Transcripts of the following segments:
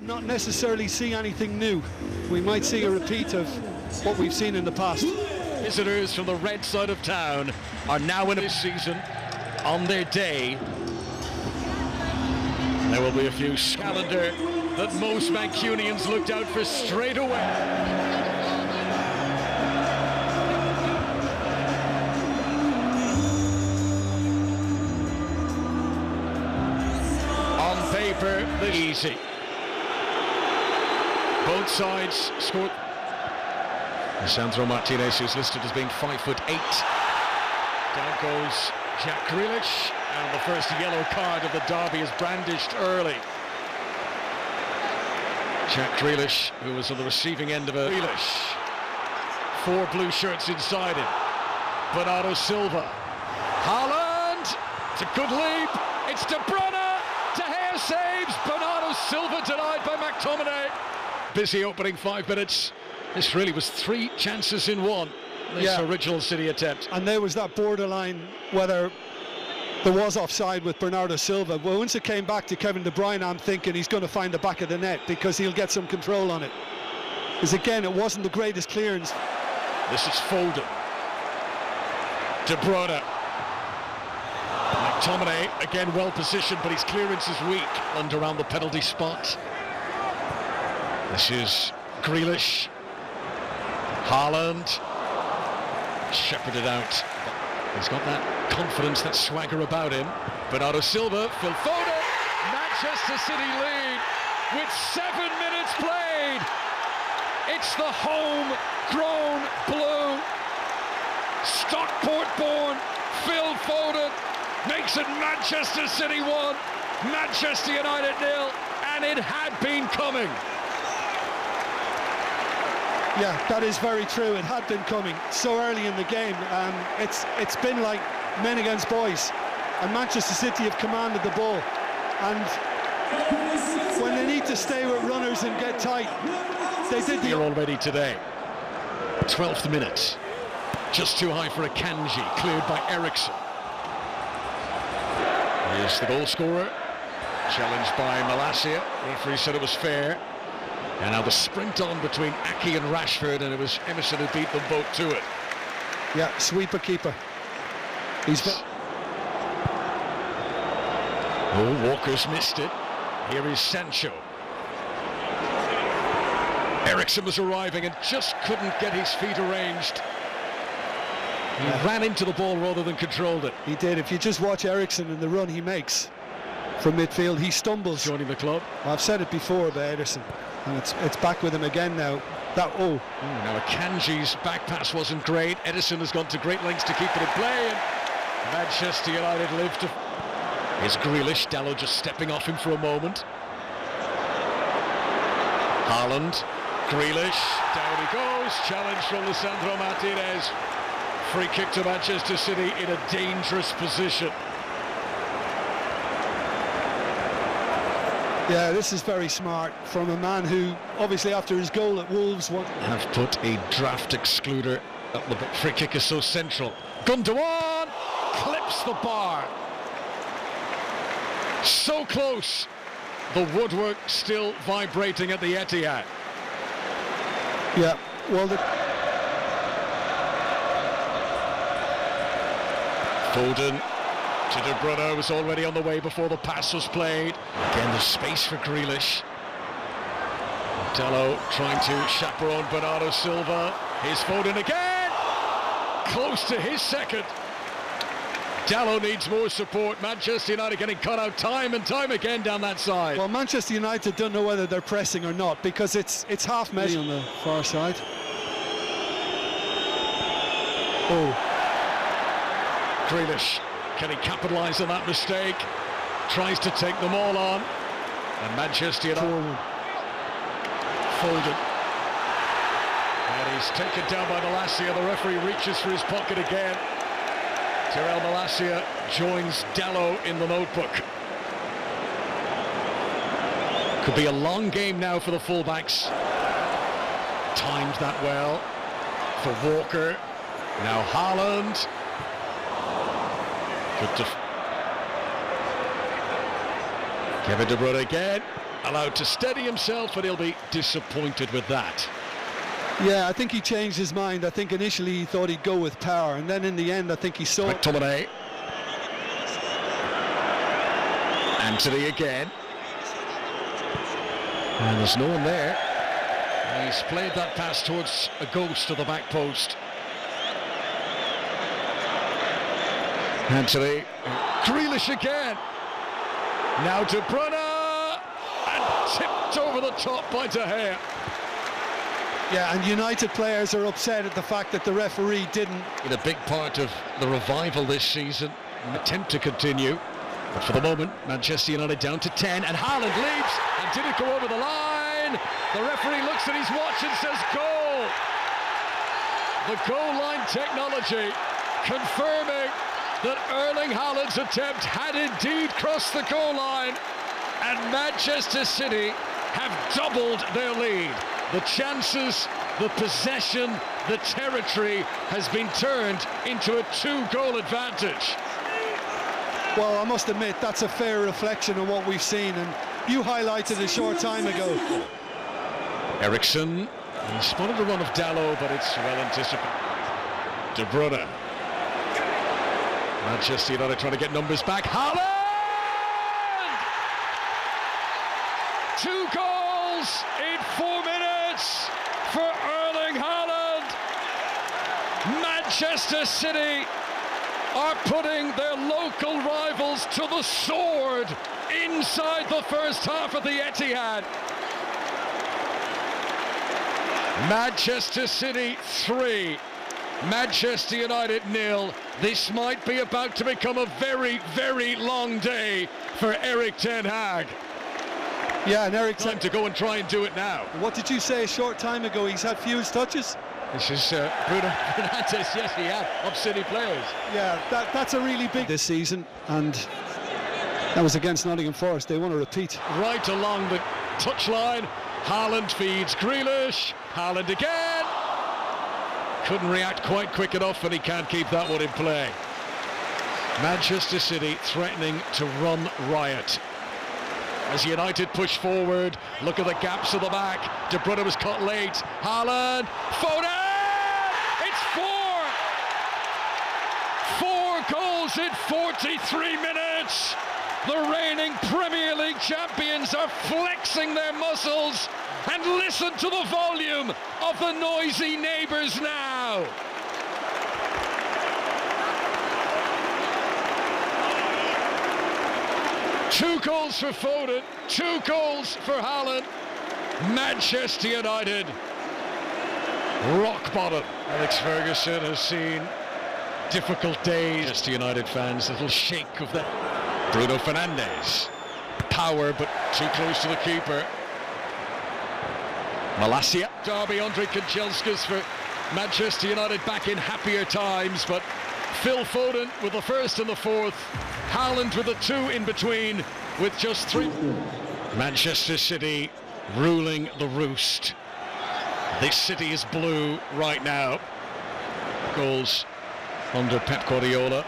not necessarily see anything new. We might see a repeat of what we've seen in the past. Visitors from the red side of town are now in this season on their day. There will be a few calendar that most Mancunians looked out for straight away. Paper, easy. Both sides scored. Sandro Martinez, who's listed as being 5'8". Down goes Jack Grealish, and the first yellow card of the derby is brandished early. Jack Grealish, who was on the receiving end of a Grealish. 4 blue shirts inside him. Bernardo Silva. Haaland! It's a good leap. It's De Bruyne. De Gea saves. Bernardo Silva denied by McTominay. Busy opening 5 minutes. This really was 3 chances in 1. This original City attempt. And there was that borderline whether there was offside with Bernardo Silva. Well, once it came back to Kevin De Bruyne, I'm thinking he's going to find the back of the net because he'll get some control on it. Because again, it wasn't the greatest clearance. This is Foden. De Bruyne. McTominay, again well positioned, but his clearance is weak and around the penalty spot. This is Grealish. Haaland. Shepherded out. He's got that confidence, that swagger about him. Bernardo Silva, Phil Foden. Manchester City lead with 7 minutes played. It's the home-grown blue. Stockport-born Phil Foden makes it Manchester City 1, Manchester United 0, and it had been coming. Yeah, that is very true. It had been coming so early in the game. It's been like men against boys, and Manchester City have commanded the ball. And when they need to stay with runners and get tight, they did the... Here already today. 12th minute. Just too high for a Kanji, cleared by Eriksson. Here's the goal scorer, challenged by Malacia. Referee said it was fair. And now the sprint on between Aki and Rashford, and it was Emerson who beat them both to it. Yeah, sweeper keeper. Oh, Walker's missed it. Here is Sancho. Eriksson was arriving and just couldn't get his feet arranged. He ran into the ball rather than controlled it. He did. If you just watch Eriksson and the run he makes from midfield, he stumbles. Joining the club. I've said it before about Ederson, and it's back with him again now. Now Akanji's back pass wasn't great. Ederson has gone to great lengths to keep it in play, and Manchester United live to... Here's Grealish. Dalot just stepping off him for a moment. Haaland. Grealish. Down he goes. Challenge from Lisandro Martinez. Free kick to Manchester City in a dangerous position. Yeah, this is very smart from a man who, obviously after his goal at Wolves... Have put a draft excluder up the free kick is so central. Gundogan clips the bar. So close. The woodwork still vibrating at the Etihad. Yeah, well... Foden to De Bruyne, was already on the way before the pass was played. Again, there's space for Grealish. Dalot trying to chaperone Bernardo Silva. Here's Foden again! Close to his second. Dalot needs more support. Manchester United getting cut out time and time again down that side. Well, Manchester United don't know whether they're pressing or not, because it's half measure on the far side. Oh. Grealish, can he capitalise on that mistake? Tries to take them all on. And Manchester United... Foden. And he's taken down by Malacia. The referee reaches for his pocket again. Terrell Malacia joins Dalot in the notebook. Could be a long game now for the fullbacks. Timed that well for Walker. Now Haaland. Good Kevin De Bruyne again, allowed to steady himself, but he'll be disappointed with that. Yeah, I think he changed his mind. I think initially he thought he'd go with power, and then in the end I think he saw... McTominay. Anthony again. And there's no one there. He's played that pass towards a ghost to the back post. Anthony. Grealish again. Now De Bruyne. And tipped over the top by De Gea. Yeah, and United players are upset at the fact that the referee didn't... In a big part of the revival this season, an attempt to continue. But for the moment, Manchester United down to 10, and Haaland leaps, and did it go over the line? The referee looks at his watch and says goal. The goal line technology confirming that Erling Haaland's attempt had indeed crossed the goal line, and Manchester City have doubled their lead. The chances, the possession, the territory has been turned into a 2-goal advantage. Well, I must admit, that's a fair reflection of what we've seen, and you highlighted a short time ago. Eriksen, he spotted a run of Dalot, but it's well anticipated. De Bruyne. Manchester United trying to get numbers back. Haaland! 2 goals in 4 minutes for Erling Haaland. Manchester City are putting their local rivals to the sword inside the first half of the Etihad. Manchester City 3, Manchester United 0. This might be about to become a very, very long day for Erik ten Hag. Yeah, and Erik... Time to go and try and do it now. What did you say a short time ago? He's had fewest touches? This is Bruno Fernandes. Yes, he had, of City players. Yeah, that's a really big... this season, and that was against Nottingham Forest. They want to repeat. Right along the touchline, Haaland feeds Grealish. Haaland again. Couldn't react quite quick enough, and he can't keep that one in play. Manchester City threatening to run riot. As United push forward, look at the gaps at the back. De Bruyne was cut late. Haaland, Foden! It's 4 goals in 43 minutes. The reigning Premier League champions are flexing their muscles, and listen to the volume of the noisy neighbours now. Two goals for Foden, 2 goals for Haaland. Manchester United, rock bottom. Alex Ferguson has seen difficult days. Manchester United fans, a little shake of that. Bruno Fernandes, power but too close to the keeper. Malacia. Derby, Andre Kanchelskis for Manchester United back in happier times, but Phil Foden with the first and the fourth. Haaland with the 2 in between, with just 3. Manchester City ruling the roost. This city is blue right now. Goals under Pep Guardiola.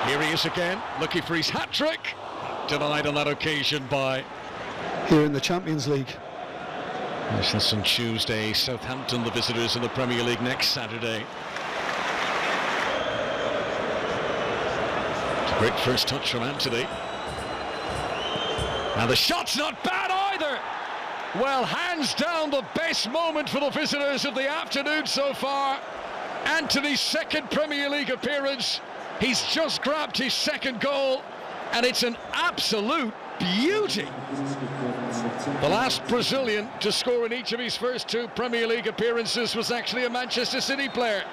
Here he is again, looking for his hat-trick. Denied on that occasion by... here in the Champions League. That's on Tuesday. Southampton, the visitors in the Premier League next Saturday. Great first touch from Anthony. And the shot's not bad either. Well, hands down the best moment for the visitors of the afternoon so far. Anthony's second Premier League appearance. He's just grabbed his second goal, and it's an absolute beauty. The last Brazilian to score in each of his first 2 Premier League appearances was actually a Manchester City player.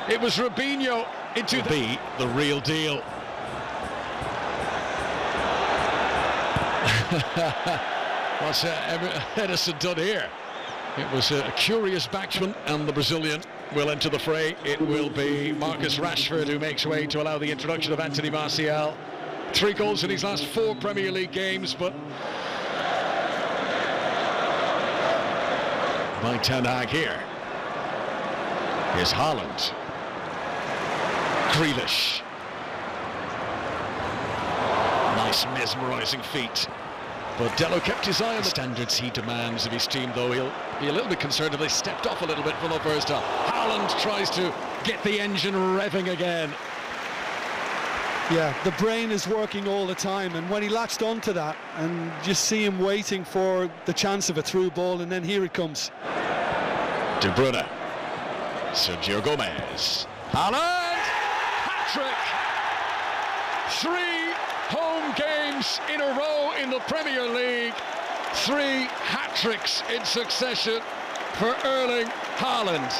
It was Robinho into the real deal. What's Edison done here? It was a curious batsman, and the Brazilian will enter the fray. It will be Marcus Rashford who makes way to allow the introduction of Anthony Martial. 3 goals in his last 4 Premier League games, but by Ten Hag here. Here's Haaland. Grealish. This mesmerising feat. But Dello kept his eye on the standards he demands of his team, though he'll be a little bit concerned if they stepped off a little bit from the first half. Haaland tries to get the engine revving again. Yeah, the brain is working all the time, and when he latched onto that, and just see him waiting for the chance of a through ball, and then here it comes. De Bruyne, Sergio Gomez, Haaland, hat-trick! 3 home games in a row in the Premier League, 3 hat-tricks in succession for Erling Haaland.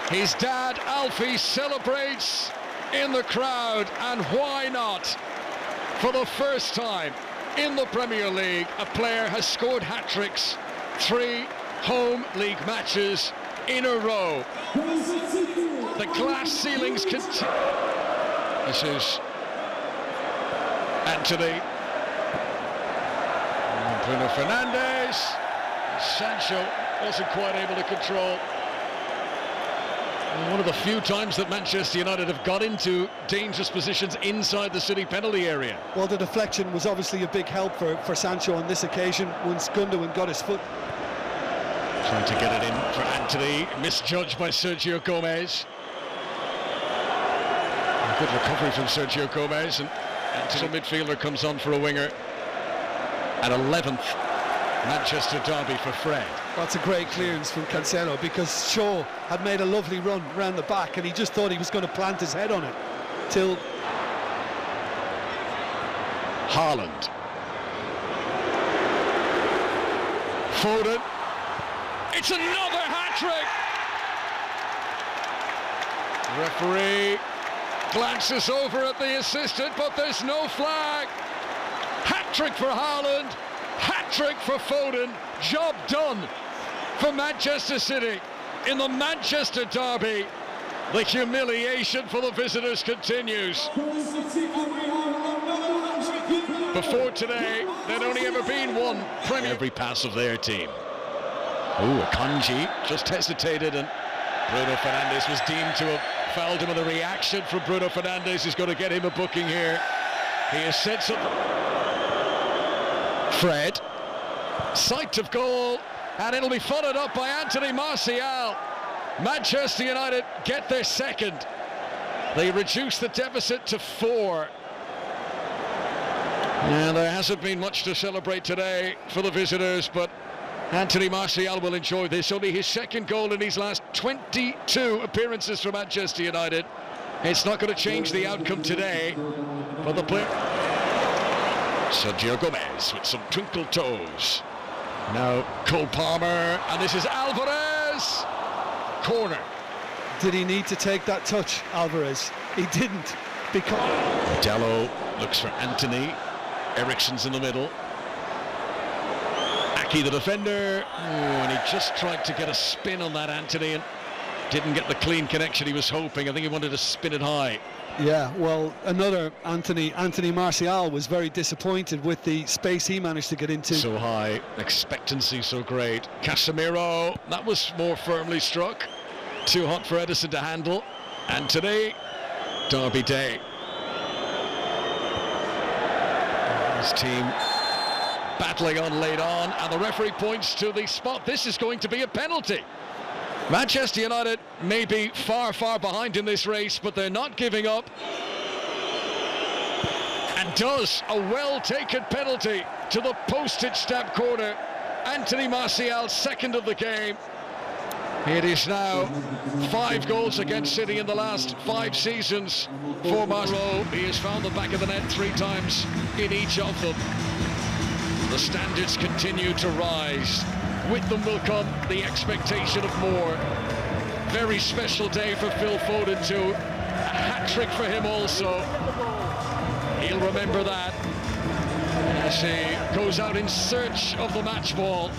His dad, Alfie, celebrates in the crowd, and why not? For the first time in the Premier League, a player has scored hat-tricks, 3 home league matches in a row. The glass ceilings continue. This is Antony. Bruno Fernandes. Sancho wasn't quite able to control. One of the few times that Manchester United have got into dangerous positions inside the City penalty area. Well, the deflection was obviously a big help for Sancho on this occasion once Gundogan got his foot. Trying to get it in for Antony, misjudged by Sergio Gomez. A good recovery from Sergio Gomez, and Antony, midfielder, comes on for a winger. At 11th Manchester derby for Fred. That's a great clearance from Cancelo, because Shaw had made a lovely run round the back and he just thought he was going to plant his head on it till... Haaland. Foden. It's another hat-trick! Referee glances over at the assistant, but there's no flag. Hat-trick for Haaland, hat-trick for Foden. Job done for Manchester City in the Manchester derby. The humiliation for the visitors continues. Before today, there'd only ever been one Premier... Every pass of their team. Ooh, Akanji just hesitated, and Bruno Fernandes was deemed to have fouled him, and the reaction from Bruno Fernandes is going to get him a booking here. He has set something. Fred, sight of goal, and it'll be followed up by Anthony Martial. Manchester United get their second. They reduce the deficit to 4. And there hasn't been much to celebrate today for the visitors, but Anthony Martial will enjoy this. Only his second goal in his last 22 appearances for Manchester United. It's not going to change the outcome today, but the player... Sergio Gomez with some twinkle toes. Now Cole Palmer, and this is Alvarez. Corner. Did he need to take that touch, Alvarez? He didn't, because... Dello looks for Antony. Eriksen's in the middle. Aki, the defender. Oh, and he just tried to get a spin on that, Antony, and didn't get the clean connection he was hoping. I think he wanted to spin it high. Yeah, well, another Anthony Martial was very disappointed with the space he managed to get into. So high, expectancy so great. Casemiro, that was more firmly struck. Too hot for Edison to handle. And today, derby day. His team battling on late on, and the referee points to the spot. This is going to be a penalty. Manchester United may be far, far behind in this race, but they're not giving up. And does a well-taken penalty to the postage stamp corner. Anthony Martial, second of the game. It is now 5 goals against City in the last 5 seasons for Martial. He has found the back of the net 3 times in each of them. The standards continue to rise. With them will come the expectation of more. Very special day for Phil Foden too. A hat-trick for him also. He'll remember that as he goes out in search of the match ball.